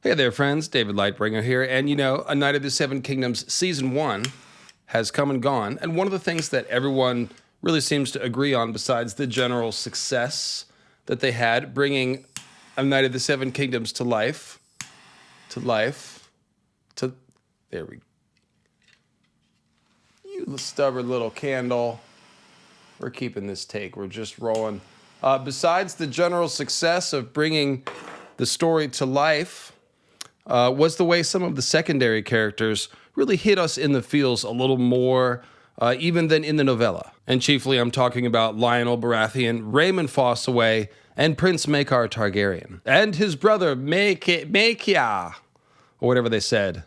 Hey there, friends. David Lightbringer here. And A Knight of the Seven Kingdoms Season 1 has come and gone. And one of the things that everyone really seems to agree on, besides the general success that they had, bringing A Knight of the Seven Kingdoms to life, there we go. You stubborn little candle. We're keeping this take. We're just rolling. Besides the general success of bringing the story to life, was the way some of the secondary characters really hit us in the feels a little more, even than in the novella. And chiefly, I'm talking about Lionel Baratheon, Rhaemond Fossaway, and Prince Maekar Targaryen, and his brother Maekar, or whatever they said.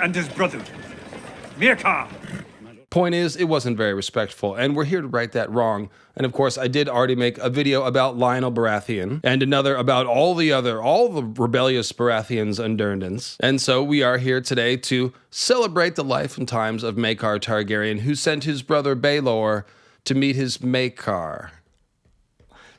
And his brother, Maekar. Point is, it wasn't very respectful, and we're here to right that wrong. And of course, I did already make a video about Lionel Baratheon, and another about all the rebellious Baratheons and Durndans. And so we are here today to celebrate the life and times of Maekar Targaryen, who sent his brother Baelor to meet his Maekar.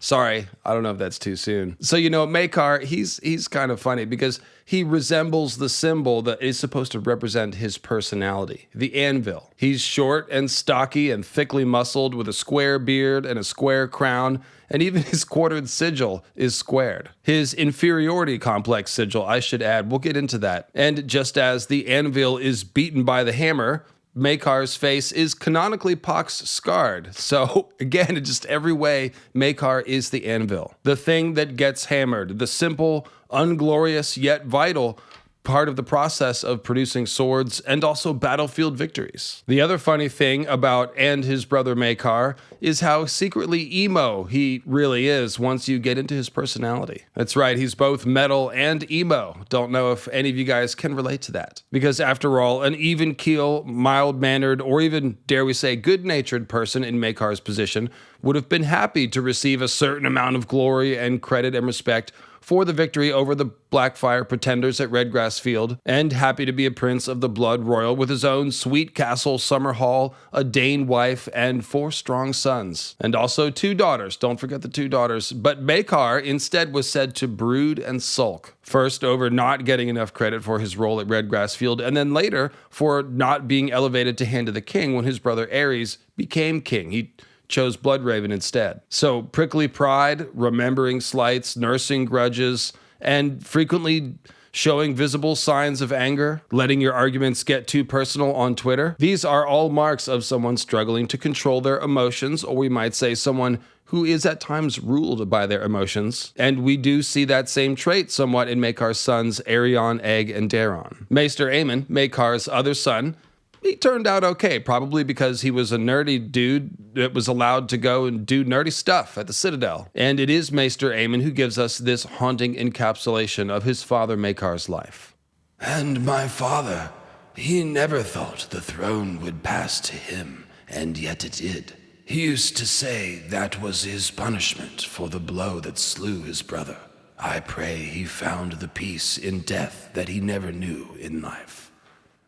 Sorry, I don't know if that's too soon. So, Maekar, he's kind of funny because he resembles the symbol that is supposed to represent his personality, the Anvil. He's short and stocky and thickly muscled with a square beard and a square crown, and even his quartered sigil is squared. His inferiority complex sigil, I should add, we'll get into that. And just as the Anvil is beaten by the hammer, Maekar's face is canonically pox-scarred. So, again, in just every way, Maekar is the Anvil. The thing that gets hammered. The simple, unglorious, yet vital part of the process of producing swords and also battlefield victories. The other funny thing about and his brother Maekar is how secretly emo he really is once you get into his personality. That's right, he's both metal and emo. Don't know if any of you guys can relate to that. Because after all, an even keel, mild-mannered, or even, dare we say, good-natured person in Maekar's position would have been happy to receive a certain amount of glory and credit and respect for the victory over the Blackfire pretenders at Redgrass Field, and happy to be a prince of the blood royal with his own sweet castle, summer hall, a Dane wife, and 4 strong sons. And also 2 daughters, don't forget the 2 daughters. But Maekar instead was said to brood and sulk. First over not getting enough credit for his role at Redgrass Field, and then later for not being elevated to Hand of the King when his brother Aerys became king. He chose Bloodraven instead. So prickly pride, remembering slights, nursing grudges, and frequently showing visible signs of anger, letting your arguments get too personal on Twitter. These are all marks of someone struggling to control their emotions, or we might say someone who is at times ruled by their emotions. And we do see that same trait somewhat in Maekar's sons Aerion, Egg, and Daeron. Maester Aemon, Maekar's other son, he turned out okay, probably because he was a nerdy dude that was allowed to go and do nerdy stuff at the Citadel. And it is Maester Aemon who gives us this haunting encapsulation of his father Maekar's life. And my father, he never thought the throne would pass to him, and yet it did. He used to say that was his punishment for the blow that slew his brother. I pray he found the peace in death that he never knew in life.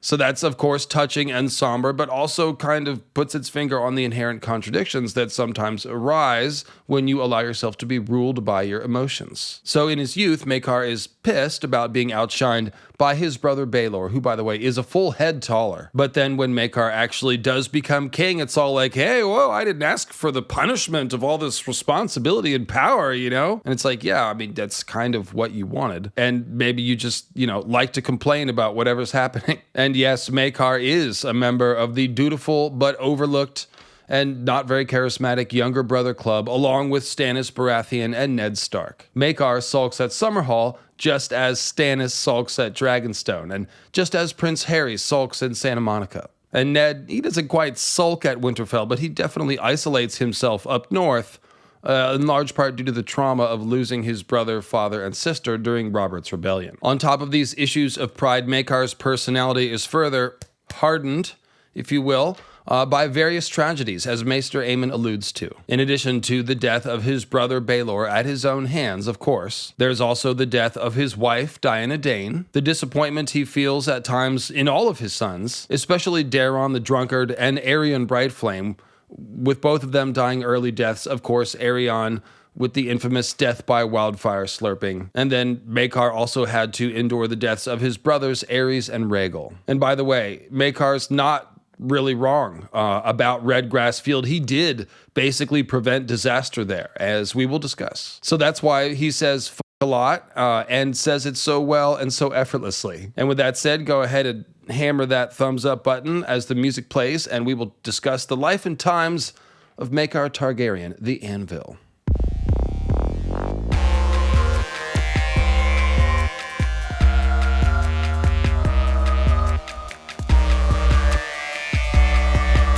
So that's, of course, touching and somber, but also kind of puts its finger on the inherent contradictions that sometimes arise when you allow yourself to be ruled by your emotions. So in his youth, Maekar is pissed about being outshined by his brother Baelor, who, by the way, is a full head taller. But then when Maekar actually does become king, it's all like, hey, whoa, I didn't ask for the punishment of all this responsibility and power, And it's like, yeah, I mean, that's kind of what you wanted. And maybe you just, like to complain about whatever's happening. And yes, Maekar is a member of the dutiful but overlooked and not very charismatic younger brother club, along with Stannis Baratheon and Ned Stark. Maekar sulks at Summerhall just as Stannis sulks at Dragonstone, and just as Prince Harry sulks in Santa Monica. And Ned, he doesn't quite sulk at Winterfell, but he definitely isolates himself up north, in large part due to the trauma of losing his brother, father, and sister during Robert's Rebellion. On top of these issues of pride, Maekar's personality is further hardened, if you will, by various tragedies, as Maester Aemon alludes to. In addition to the death of his brother Baelor at his own hands, of course, there's also the death of his wife, Diana Dane, the disappointment he feels at times in all of his sons, especially Daeron the Drunkard and Aerion Brightflame, with both of them dying early deaths. Of course, Aerion with the infamous death by wildfire slurping. And then Maekar also had to endure the deaths of his brothers Aerys and Rhaegal. And by the way, Maekar's not really wrong about Redgrass Field. He did basically prevent disaster there, as we will discuss. So that's why he says "f*** a lot and says it so well and so effortlessly. And with that said, go ahead and hammer that thumbs up button as the music plays, and we will discuss the life and times of Maekar Targaryen, the Anvil.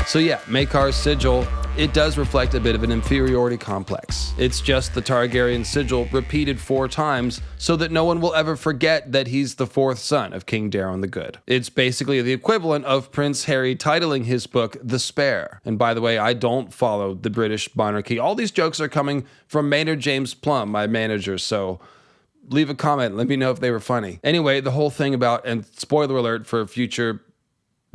So yeah, Maekar's sigil, it does reflect a bit of an inferiority complex. It's just the Targaryen sigil repeated 4 times so that no one will ever forget that he's the 4th son of King Daeron the Good. It's basically the equivalent of Prince Harry titling his book The Spare. And by the way, I don't follow the British monarchy. All these jokes are coming from Maynard James Plum, my manager, so leave a comment, let me know if they were funny. Anyway, the whole thing about, and spoiler alert for future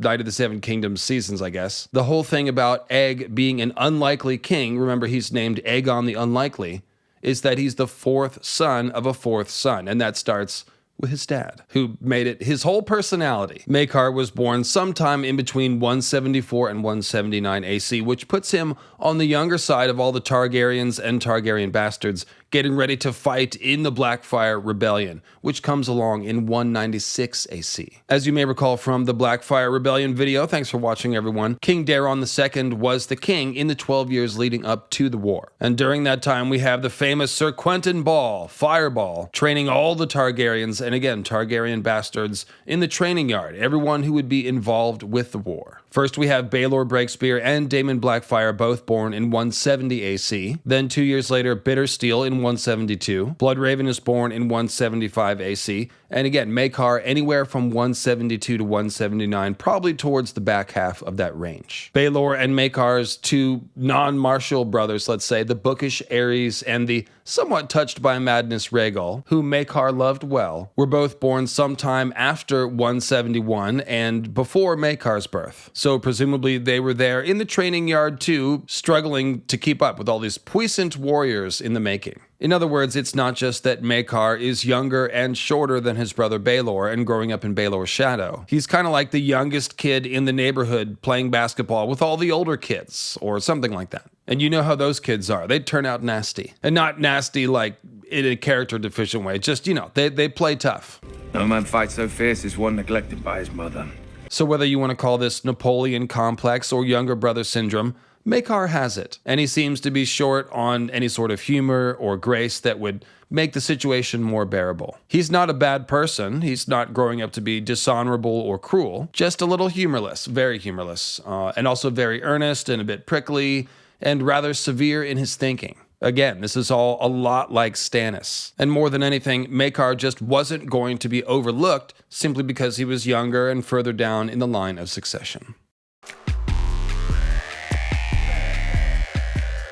Knight of the Seven Kingdoms seasons, I guess. The whole thing about Aeg being an unlikely king, remember he's named Aegon the Unlikely, is that he's the 4th son of a 4th son, and that starts with his dad, who made it his whole personality. Maekar was born sometime in between 174 and 179 AC, which puts him on the younger side of all the Targaryens and Targaryen bastards getting ready to fight in the Blackfyre Rebellion, which comes along in 196 AC. As you may recall from the Blackfyre Rebellion video, thanks for watching everyone, King Daeron II was the king in the 12 years leading up to the war. And during that time we have the famous Sir Quentin Ball, Fireball, training all the Targaryens, and again, Targaryen bastards, in the training yard, everyone who would be involved with the war. First we have Baelor Breakspear and Daemon Blackfyre, both born in 170 AC. Then 2 years later, Bittersteel in 172. Bloodraven is born in 175 AC. And again, Maekar anywhere from 172 to 179, probably towards the back half of that range. Baelor and Maekar's 2 non-martial brothers, let's say, the bookish Aerys and the somewhat touched by madness Rhaegal, who Maekar loved well, were both born sometime after 171 and before Maekar's birth. So presumably they were there in the training yard too, struggling to keep up with all these puissant warriors in the making. In other words, it's not just that Maekar is younger and shorter than his brother Baelor and growing up in Baelor's shadow. He's kind of like the youngest kid in the neighborhood playing basketball with all the older kids, or something like that. And you know how those kids are. They turn out nasty. And not nasty like in a character deficient way, just, you know, they play tough. No man fights so fierce as one neglected by his mother. So whether you want to call this Napoleon complex or younger brother syndrome, Maekar has it, and he seems to be short on any sort of humor or grace that would make the situation more bearable. He's not a bad person, he's not growing up to be dishonorable or cruel, just a little humorless, very humorless, and also very earnest and a bit prickly, and rather severe in his thinking. Again, this is all a lot like Stannis. And more than anything, Maekar just wasn't going to be overlooked simply because he was younger and further down in the line of succession.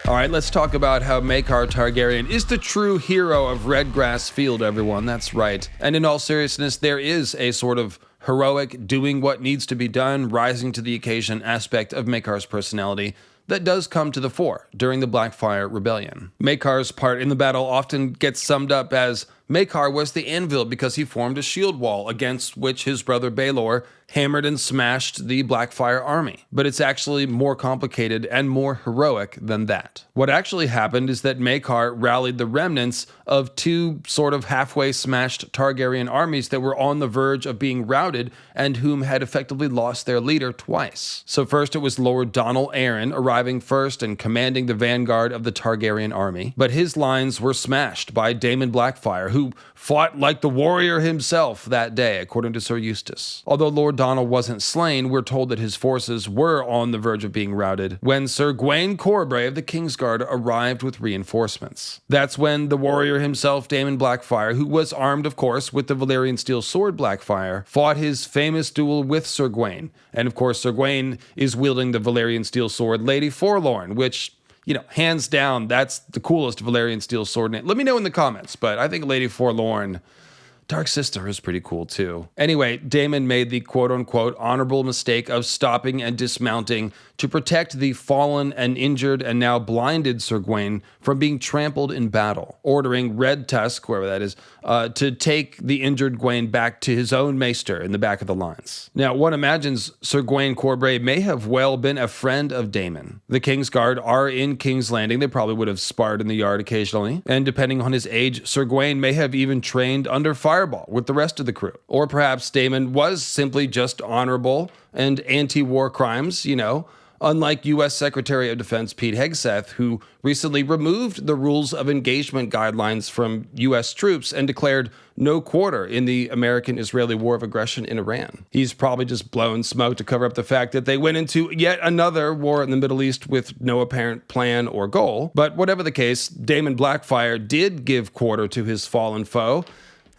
All right, let's talk about how Maekar Targaryen is the true hero of Redgrass Field, everyone. That's right. And in all seriousness, there is a sort of heroic, doing what needs to be done, rising to the occasion aspect of Maekar's personality that does come to the fore during the Blackfyre Rebellion. Maekar's part in the battle often gets summed up as Maekar was the Anvil because he formed a shield wall against which his brother Baelor hammered and smashed the Blackfyre army. But it's actually more complicated and more heroic than that. What actually happened is that Maekar rallied the remnants of 2 sort of halfway smashed Targaryen armies that were on the verge of being routed and whom had effectively lost their leader twice. So first it was Lord Donald Arryn arriving first and commanding the vanguard of the Targaryen army, but his lines were smashed by Daemon Blackfyre, who fought like the warrior himself that day, according to Sir Eustace. Although Lord Donald wasn't slain, we're told that his forces were on the verge of being routed when Sir Gawain Corbray of the Kingsguard arrived with reinforcements. That's when the warrior himself, Daemon Blackfyre, who was armed, of course, with the Valyrian steel sword Blackfyre, fought his famous duel with Sir Gawain. And of course, Sir Gawain is wielding the Valyrian steel sword Lady Forlorn, which, you know, hands down, that's the coolest Valyrian steel sword. Let me know in the comments, but I think Lady Forlorn Dark Sister is pretty cool too. Anyway, Daemon made the quote-unquote honorable mistake of stopping and dismounting to protect the fallen and injured and now blinded Sir Gawain from being trampled in battle, ordering Red Tusk, whoever that is, to take the injured Gawain back to his own maester in the back of the lines. Now, one imagines Sir Gawain Corbray may have well been a friend of Daemon. The Kingsguard are in King's Landing. They probably would have sparred in the yard occasionally, and depending on his age, Sir Gawain may have even trained under Fireball with the rest of the crew. Or perhaps Daemon was simply just honorable and anti-war crimes, unlike U.S. Secretary of Defense Pete Hegseth, who recently removed the rules of engagement guidelines from U.S. troops and declared no quarter in the American-Israeli war of aggression in Iran. He's probably just blown smoke to cover up the fact that they went into yet another war in the Middle East with no apparent plan or goal. But whatever the case, Daemon Blackfyre did give quarter to his fallen foe,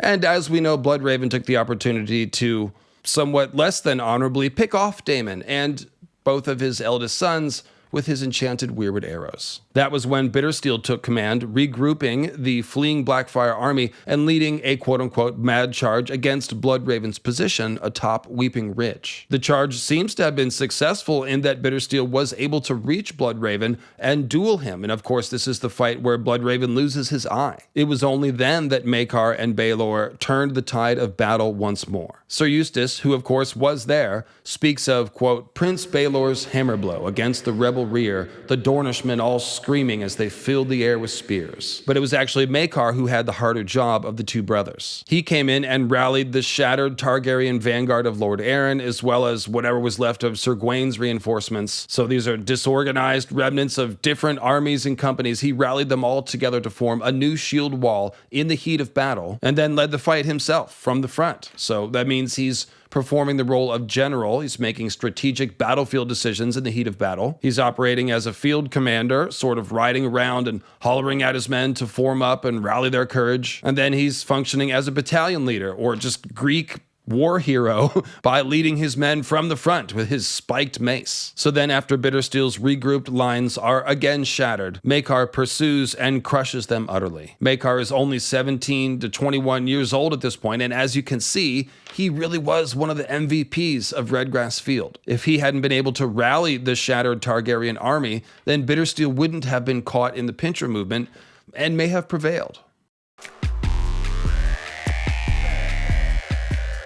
and as we know, Bloodraven took the opportunity to somewhat less than honorably pick off Daemon and both of his eldest sons with his enchanted weirwood arrows. That was when Bittersteel took command, regrouping the fleeing Blackfyre army and leading a quote-unquote mad charge against Bloodraven's position atop Weeping Ridge. The charge seems to have been successful in that Bittersteel was able to reach Bloodraven and duel him, and of course this is the fight where Bloodraven loses his eye. It was only then that Maekar and Baelor turned the tide of battle once more. Sir Eustace, who of course was there, speaks of, quote, Prince Baelor's hammer blow against the rebel rear, the Dornishmen all screaming as they filled the air with spears. But it was actually Maekar who had the harder job of the two brothers. He came in and rallied the shattered Targaryen vanguard of Lord Aaron, as well as whatever was left of Sir Gawain's reinforcements. So these are disorganized remnants of different armies and companies. He rallied them all together to form a new shield wall in the heat of battle, and then led the fight himself from the front. So that means he's performing the role of general. He's making strategic battlefield decisions in the heat of battle. He's operating as a field commander, sort of riding around and hollering at his men to form up and rally their courage. And then he's functioning as a battalion leader, or just Greek war hero, by leading his men from the front with his spiked mace. So then after Bittersteel's regrouped lines are again shattered, Maekar pursues and crushes them utterly. Maekar is only 17 to 21 years old at this point, and as you can see, he really was one of the MVPs of Redgrass Field. If he hadn't been able to rally the shattered Targaryen army, then Bittersteel wouldn't have been caught in the pincher movement and may have prevailed.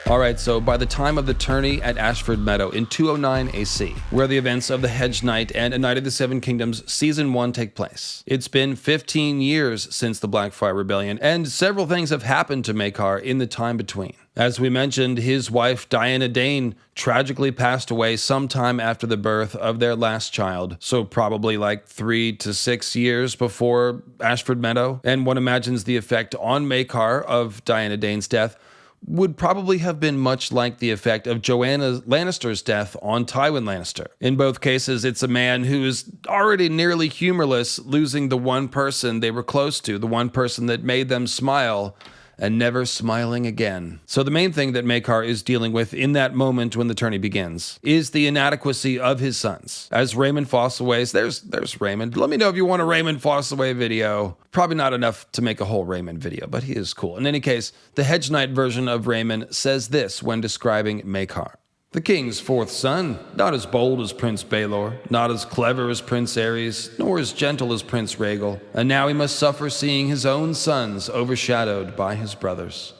Alright, so by the time of the tourney at Ashford Meadow in 209 AC, where the events of the Hedge Knight and A Knight of the Seven Kingdoms Season 1 take place, it's been 15 years since the Blackfyre Rebellion, and several things have happened to Maekar in the time between. As we mentioned, his wife Diana Dane tragically passed away sometime after the birth of their last child, so probably like 3 to 6 years before Ashford Meadow, and one imagines the effect on Maekar of Diana Dane's death would probably have been much like the effect of Joanna Lannister's death on Tywin Lannister. In both cases, it's a man who is already nearly humorless, losing the one person they were close to, the one person that made them smile, and never smiling again. So the main thing that Maekar is dealing with in that moment when the tourney begins is the inadequacy of his sons. As Raymond Fossaway's, there's Raymond. Let me know if you want a Raymond Fossaway video. Probably not enough to make a whole Raymond video, but he is cool. In any case, the Hedge Knight version of Raymond says this when describing Maekar. The king's fourth son, not as bold as Prince Baelor, not as clever as Prince Aerys, nor as gentle as Prince Rhaegal, and now he must suffer seeing his own sons overshadowed by his brothers.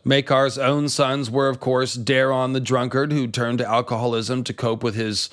Maekar's own sons were, of course, Daeron the drunkard, who turned to alcoholism to cope with his,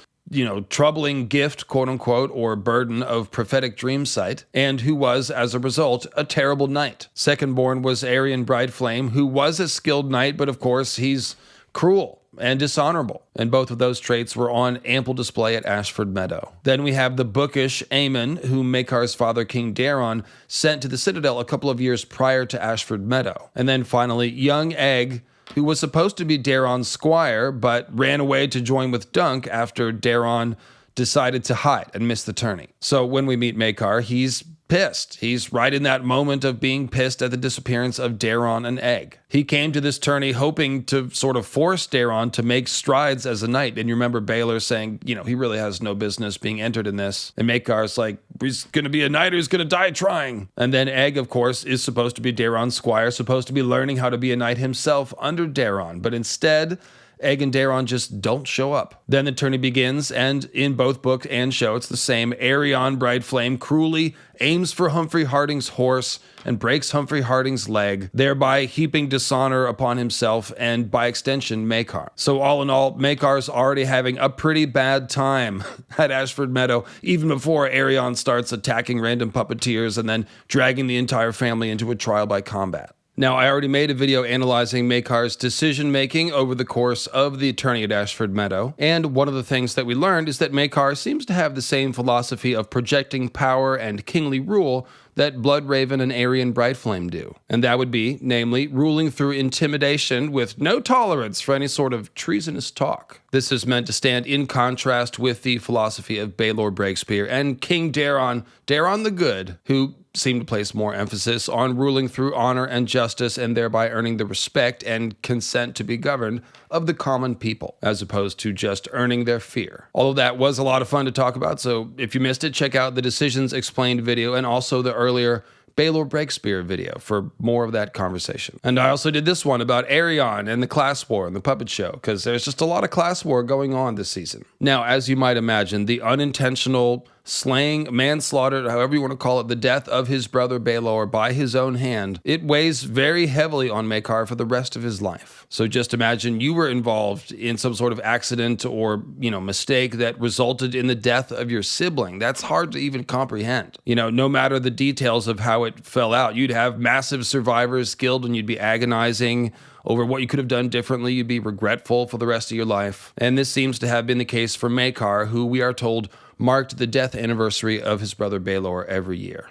troubling gift, quote-unquote, or burden of prophetic dream sight, and who was, as a result, a terrible knight. Second-born was Aerion Brightflame, who was a skilled knight, but of course, he's cruel and dishonorable, and both of those traits were on ample display at Ashford Meadow. Then we have the bookish Aemon, whom Maekar's father, King Daeron, sent to the Citadel a couple of years prior to Ashford Meadow. And then finally, young Egg, who was supposed to be Daeron's squire, but ran away to join with Dunk after Daeron decided to hide and miss the tourney. So when we meet Maekar, he's pissed. He's right in that moment of being pissed at the disappearance of Daeron and Egg. He came to this tourney hoping to sort of force Daeron to make strides as a knight. And you remember Baelor saying, he really has no business being entered in this. And Maekar's like, he's going to be a knight or he's going to die trying. And then Egg, of course, is supposed to be Daeron's squire, supposed to be learning how to be a knight himself under Daeron. But instead, Egg and Daeron just don't show up. Then the tourney begins, and in both book and show, it's the same. Aerion Brightflame cruelly aims for Humphrey Harding's horse and breaks Humphrey Harding's leg, thereby heaping dishonor upon himself and, by extension, Maekar. So all in all, Maekar's already having a pretty bad time at Ashford Meadow, even before Aerion starts attacking random puppeteers and then dragging the entire family into a trial by combat. Now, I already made a video analyzing Maekar's decision-making over the course of the tourney at Ashford Meadow, and one of the things that we learned is that Maekar seems to have the same philosophy of projecting power and kingly rule that Bloodraven and Aerion Brightflame do. And that would be, namely, ruling through intimidation with no tolerance for any sort of treasonous talk. This is meant to stand in contrast with the philosophy of Baelor Breakspear and King Daeron, Daeron the Good, who seemed to place more emphasis on ruling through honor and justice and thereby earning the respect and consent to be governed of the common people, as opposed to just earning their fear. Although that was a lot of fun to talk about, so if you missed it, check out the Decisions Explained video and also the earlier Baelor Breakspear video for more of that conversation. And I also did this one about Aerion and the class war and the puppet show, because there's just a lot of class war going on this season. Now, as you might imagine, the unintentional slaying, manslaughter, however you want to call it, the death of his brother Baelor by his own hand, it weighs very heavily on Maekar for the rest of his life. So just imagine you were involved in some sort of accident or, mistake that resulted in the death of your sibling. That's hard to even comprehend. No matter the details of how it fell out, you'd have massive survivors killed and you'd be agonizing over what you could have done differently. You'd be regretful for the rest of your life. And this seems to have been the case for Maekar, who we are told marked the death anniversary of his brother Baelor every year.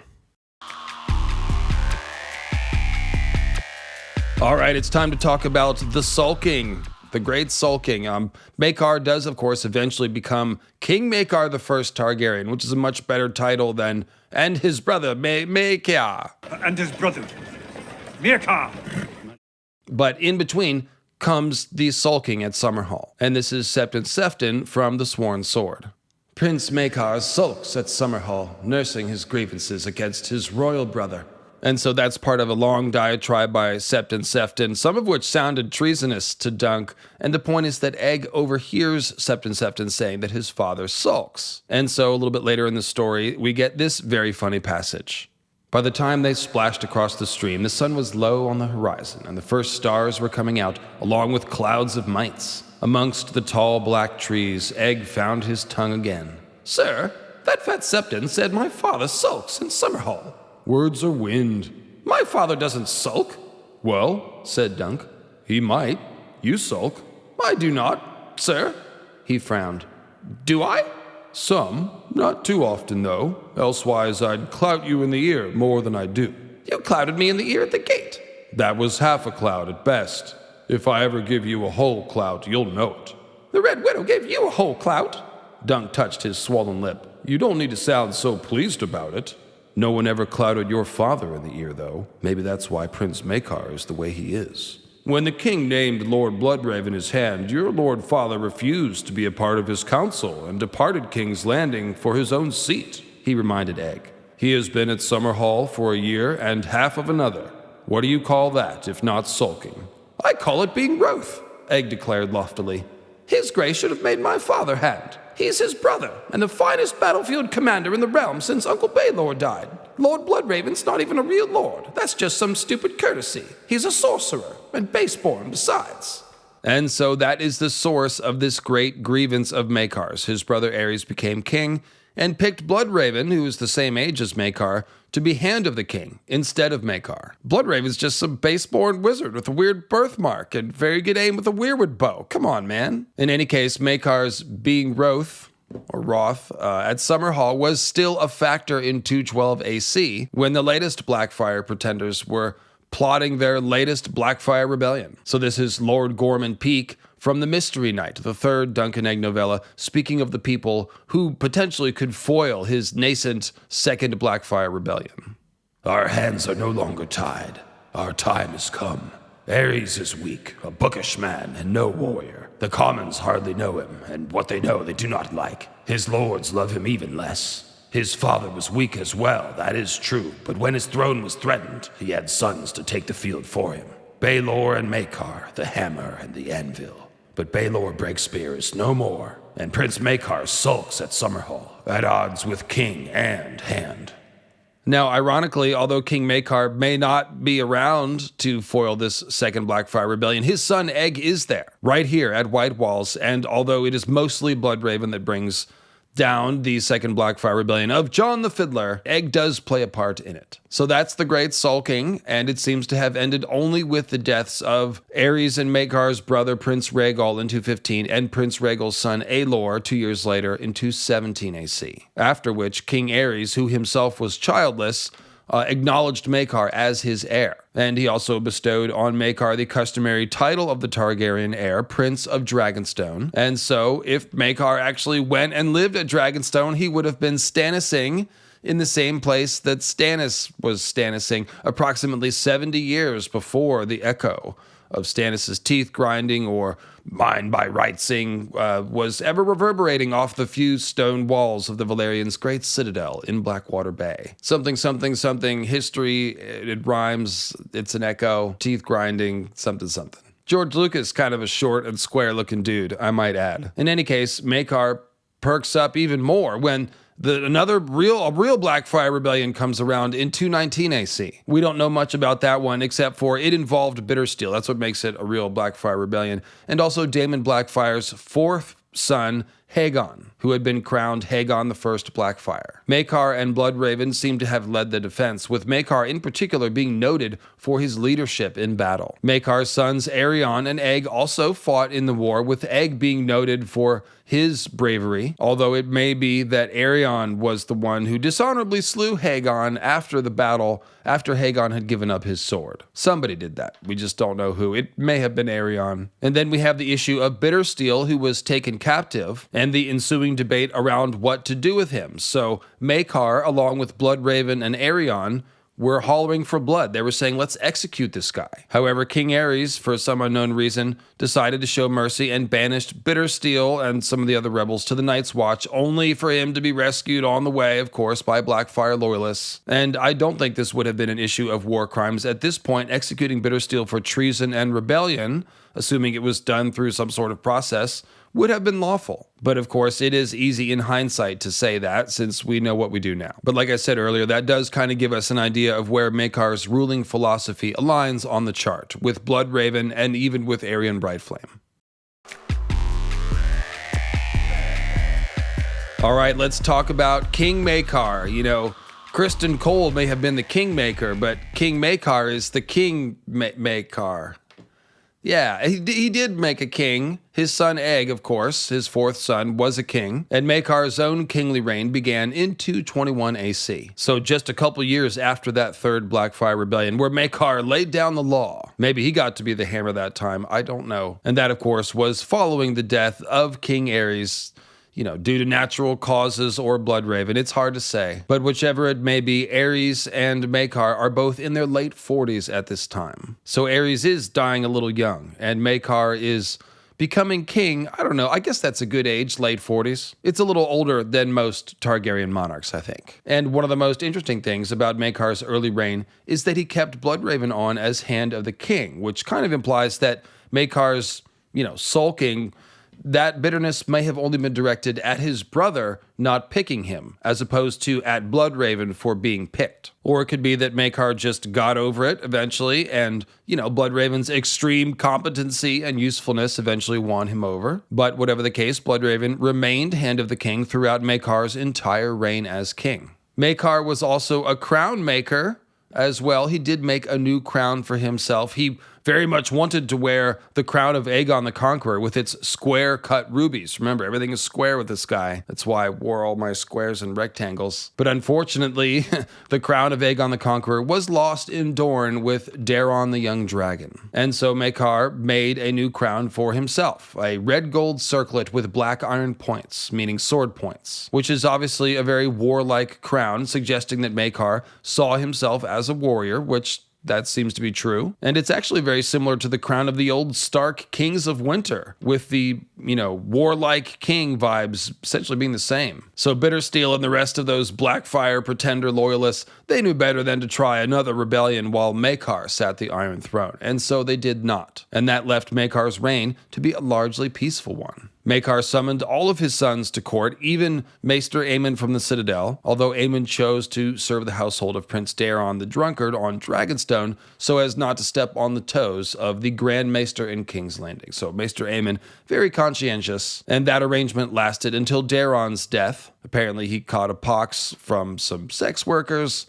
All right, it's time to talk about the Sulking, the Great Sulking. Maekar does, of course, eventually become King Maekar the First Targaryen, which is a much better title than "and his brother Maekar." And his brother, Maekar. But in between comes the Sulking at Summerhall, and this is Septon Sefton from The Sworn Sword. Prince Maekar sulks at Summerhall, nursing his grievances against his royal brother. And so that's part of a long diatribe by Septon Sefton, some of which sounded treasonous to Dunk, and the point is that Egg overhears Septon Sefton saying that his father sulks. And so a little bit later in the story, we get this very funny passage. By the time they splashed across the stream, the sun was low on the horizon, and the first stars were coming out, along with clouds of mites. Amongst the tall black trees, Egg found his tongue again. "Sir, that fat Septon said my father sulks in Summerhall." "Words are wind." "My father doesn't sulk." "Well," said Dunk, "he might. You sulk." "I do not, sir." He frowned. "Do I?" "Some. Not too often, though. Elsewise, I'd clout you in the ear more than I do." "You clouted me in the ear at the gate." "That was half a clout at best. If I ever give you a whole clout, you'll know it." "The Red Widow gave you a whole clout." Dunk touched his swollen lip. "You don't need to sound so pleased about it. No one ever clouted your father in the ear, though. Maybe that's why Prince Maekar is the way he is. When the king named Lord Bloodraven his hand, your lord father refused to be a part of his council and departed King's Landing for his own seat," he reminded Egg. "He has been at Summerhall for a year and half of another. What do you call that, if not sulking?" "I call it being wroth," Egg declared loftily. "His grace should have made my father hand. He's his brother, and the finest battlefield commander in the realm since Uncle Baelor died. Lord Bloodraven's not even a real lord. That's just some stupid courtesy. He's a sorcerer, and baseborn besides." And so that is the source of this great grievance of Maekar's. His brother Aerys became king, and picked Bloodraven, who is the same age as Maekar, to be Hand of the King instead of Maekar. Bloodraven's just some baseborn wizard with a weird birthmark and very good aim with a weirwood bow. Come on, man. In any case, Maekar's being Wroth at Summerhall was still a factor in 212 AC when the latest Blackfire pretenders were plotting their latest Blackfire rebellion. So this is Lord Gorman Peake from The Mystery Knight, the third Dunk and Egg novella, speaking of the people who potentially could foil his nascent second Blackfire rebellion. "Our hands are no longer tied. Our time has come. Aerys is weak, a bookish man, and no warrior. The commons hardly know him, and what they know they do not like. His lords love him even less. His father was weak as well, that is true, but when his throne was threatened, he had sons to take the field for him. Baelor and Maekar, the hammer and the anvil. But Baelor breaks spears no more, and Prince Maekar sulks at Summerhall, at odds with king and hand. Now, ironically, although King Maekar may not be around to foil this second Blackfire Rebellion, his son Egg is there, right here at White Walls, and although it is mostly Bloodraven that brings down the second Blackfire Rebellion of John the Fiddler, Egg does play a part in it. So that's the Great Sulking, and it seems to have ended only with the deaths of Aerys and Maekar's brother Prince Rhaegal in 215 and Prince Rhaegal's son Aelor 2 years later in 217 AC. After which King Aerys, who himself was childless, acknowledged Maekar as his heir. And he also bestowed on Maekar the customary title of the Targaryen heir, Prince of Dragonstone. And so, if Maekar actually went and lived at Dragonstone, he would have been Stannising in the same place that Stannis was Stannising approximately 70 years before the echo of Stannis' teeth grinding or mine by rightsing was ever reverberating off the fused stone walls of the Valerian's great citadel in Blackwater Bay. Something, something, something, history, it rhymes, it's an echo, teeth grinding, something, something. George Lucas, kind of a short and square looking dude, I might add. In any case, Maekar perks up even more when another real Blackfire Rebellion comes around in 219 AC. We don't know much about that one except for it involved Bittersteel. That's what makes it a real Blackfire Rebellion. And also Daemon Blackfire's fourth son, Haegon, who had been crowned Haegon the First Blackfire. Maekar and Bloodraven seem to have led the defense, with Maekar in particular being noted for his leadership in battle. Maekar's sons Aerion and Egg also fought in the war, with Egg being noted for his bravery, although it may be that Aerion was the one who dishonorably slew Haegon after the battle, after Haegon had given up his sword. Somebody did that. We just don't know who. It may have been Aerion. And then we have the issue of Bittersteel, who was taken captive, and the ensuing debate around what to do with him. So Maekar, along with Bloodraven and Aerion, were hollering for blood. They were saying, let's execute this guy. However, King Aerys, for some unknown reason, decided to show mercy and banished Bittersteel and some of the other rebels to the Night's Watch, only for him to be rescued on the way, of course, by Blackfire loyalists. And I don't think this would have been an issue of war crimes. At this point, executing Bittersteel for treason and rebellion, assuming it was done through some sort of process, would have been lawful. But of course, it is easy in hindsight to say that since we know what we do now. But like I said earlier, that does kind of give us an idea of where Maekar's ruling philosophy aligns on the chart, with Bloodraven and even with Aerion Brightflame. All right, let's talk about King Maekar. You know, Kristen Cole may have been the kingmaker, but King Maekar is the king Maekar. Yeah, he did make a king. His son Egg, of course, his fourth son, was a king, and Maekar's own kingly reign began in 221 AC. So just a couple years after that third Blackfire Rebellion, where Maekar laid down the law. Maybe he got to be the hammer that time, I don't know. And that, of course, was following the death of King Aerys, you know, due to natural causes or Bloodraven. It's hard to say. But whichever it may be, Aerys and Maekar are both in their late 40s at this time. So Aerys is dying a little young, and Maekar is becoming king. I don't know, I guess that's a good age, late 40s. It's a little older than most Targaryen monarchs, I think. And one of the most interesting things about Maekar's early reign is that he kept Bloodraven on as Hand of the King, which kind of implies that Maekar's, sulking, that bitterness may have only been directed at his brother not picking him, as opposed to at Bloodraven for being picked. Or it could be that Maekar just got over it eventually, and, Bloodraven's extreme competency and usefulness eventually won him over. But whatever the case, Bloodraven remained Hand of the King throughout Maekar's entire reign as king. Maekar was also a crown maker as well. He did make a new crown for himself. He very much wanted to wear the crown of Aegon the Conqueror with its square-cut rubies. Remember, everything is square with this guy. That's why I wore all my squares and rectangles. But unfortunately, the crown of Aegon the Conqueror was lost in Dorne with Daeron the Young Dragon. And so Maekar made a new crown for himself, a red gold circlet with black iron points, meaning sword points, which is obviously a very warlike crown, suggesting that Maekar saw himself as a warrior, which that seems to be true. And it's actually very similar to the crown of the old Stark Kings of Winter, with the, warlike king vibes essentially being the same. So Bittersteel and the rest of those Blackfire pretender loyalists, they knew better than to try another rebellion while Maekar sat the Iron Throne, and so they did not. And that left Maekar's reign to be a largely peaceful one. Maekar summoned all of his sons to court, even Maester Aemon from the Citadel, although Aemon chose to serve the household of Prince Daeron the Drunkard on Dragonstone so as not to step on the toes of the Grand Maester in King's Landing. So Maester Aemon, very conscientious, and that arrangement lasted until Daeron's death. Apparently he caught a pox from some sex workers,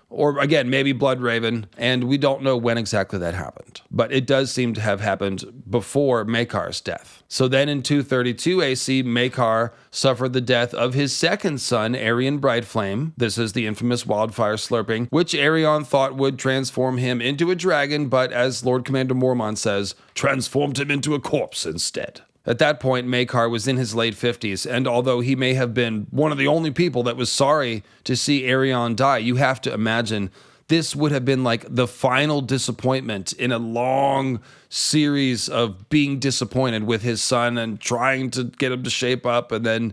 or again, maybe Bloodraven, and we don't know when exactly that happened. But it does seem to have happened before Maekar's death. So then in 232 AC, Maekar suffered the death of his second son, Aerion Brightflame. This is the infamous wildfire slurping, which Aerion thought would transform him into a dragon, but as Lord Commander Mormont says, transformed him into a corpse instead. At that point, Maekar was in his late 50s, and although he may have been one of the only people that was sorry to see Aerion die, you have to imagine this would have been like the final disappointment in a long series of being disappointed with his son and trying to get him to shape up, and then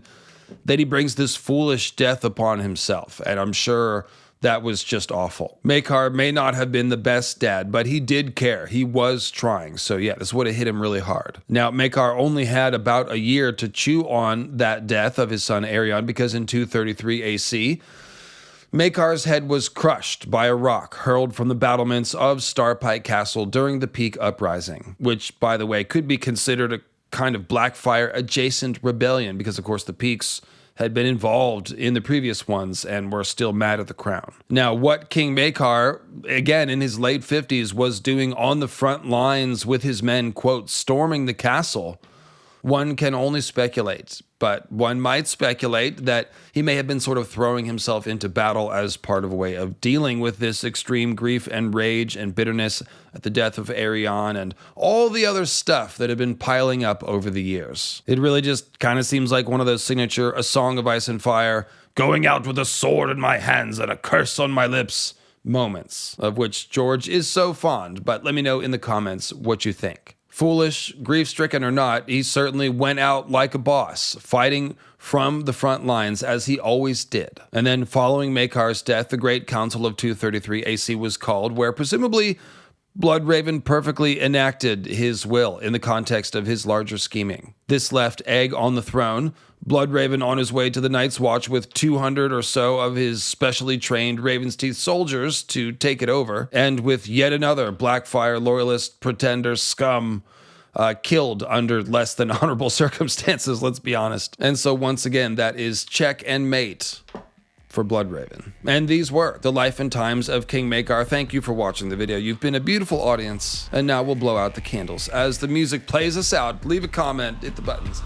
he brings this foolish death upon himself, and I'm sure that was just awful. Maekar may not have been the best dad, but he did care. He was trying. So yeah, this would have hit him really hard. Now, Maekar only had about a year to chew on that death of his son Aerion, because in 233 AC, Maekar's head was crushed by a rock hurled from the battlements of Starpike Castle during the Peak Uprising, which, by the way, could be considered a kind of Blackfire adjacent rebellion, because of course the Peaks had been involved in the previous ones and were still mad at the crown. Now, what King Maekar, again in his late 50s, was doing on the front lines with his men, quote, storming the castle, one can only speculate. But one might speculate that he may have been sort of throwing himself into battle as part of a way of dealing with this extreme grief and rage and bitterness at the death of Aerion and all the other stuff that had been piling up over the years. It really just kind of seems like one of those signature A Song of Ice and Fire, going out with a sword in my hands and a curse on my lips moments, of which George is so fond. But let me know in the comments what you think. Foolish, grief-stricken or not, he certainly went out like a boss, fighting from the front lines as he always did. And then following Maekar's death, the Great Council of 233 AC was called, where presumably Bloodraven perfectly enacted his will in the context of his larger scheming. This left Egg on the throne, Bloodraven on his way to the Night's Watch with 200 or so of his specially trained Raven's Teeth soldiers to take it over, and with yet another Blackfire loyalist pretender scum killed under less than honorable circumstances, let's be honest. And so once again, that is check and mate for Bloodraven. And these were the life and times of King Maekar. Thank you for watching the video. You've been a beautiful audience, and now we'll blow out the candles. As the music plays us out, leave a comment, hit the buttons.